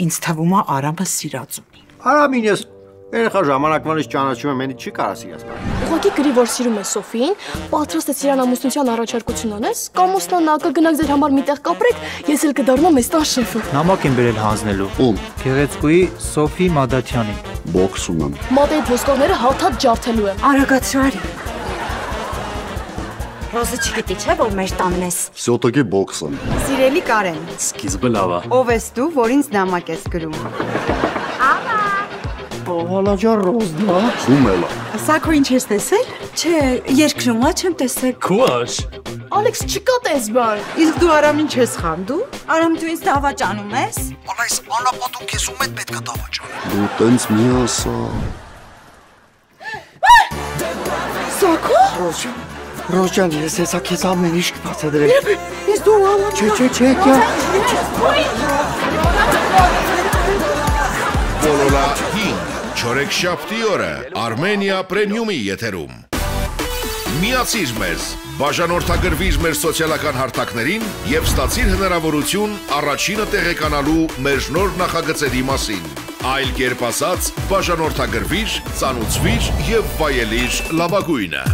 Ինձ թվում է Արամը սիրած ունի։ Արամին ես երեխա ժամանակվանից ճանաչում եմ, ինձ չի կարա սիրած կար։ Ուղղակի գրի, որ սիրում է Սոֆիին, պատրաստ է իրան ամուսնության առաջարկություն անես, կամ ուսնանա, կգնաք ձեր համար միտեղ կապրեք, ես էլ կդառնամ այս տան շեֆը։ Նամակ եմ բերել հանձնելու։ Ում։ Գեղեցկուի Սոֆի Մադաթյանին։ Բոքսում եմ։ Մատեիդ ոսկորները հաթաթ ջարդելու եմ։ Արագացրու արի։ Ռոզը չգիտի չէ, որ մեր տանն ես։ Всё-таки բոքս եմ։ Սիրելի Կարեն, Սկիզբը լավ է։ ով ես դու, որ ինձ նամակ ես գրում։ Հալաջար Ռոզնա։ Սումելա։ Սա քո ինչ ես տեսել։ Չէ, երկրում չեմ տեսել։ Քուաշ։ Ալեքս չկա տես բան։ Իսկ դու Արամին չես խանդու։ Արամ դու ինձ դավաճանում ես։ Այս անապատում քեզ ում հետ պետք է դավաճան։ Դու տենց մի ասա։ Սոքո։ Ռոժան, ես հեսա քեզ ամեն ինչ կբացատրեմ։ Ես դու ալա։ Չէ, Բոլորա 5 չորեքշաբթի օրը Armenia Premium-ի եթերում։ Միացիր մեզ, բաժանորդագրվիր մեր սոցիալական հարթակներին եւ ստացիր հնարավորություն առաջինը տեղեկանալու մեր նոր նախագծերի մասին։ Այլ կերպ ասած, բաժանորդագրվիր, ծանուցվիր եւ վայելիր լավագույնը։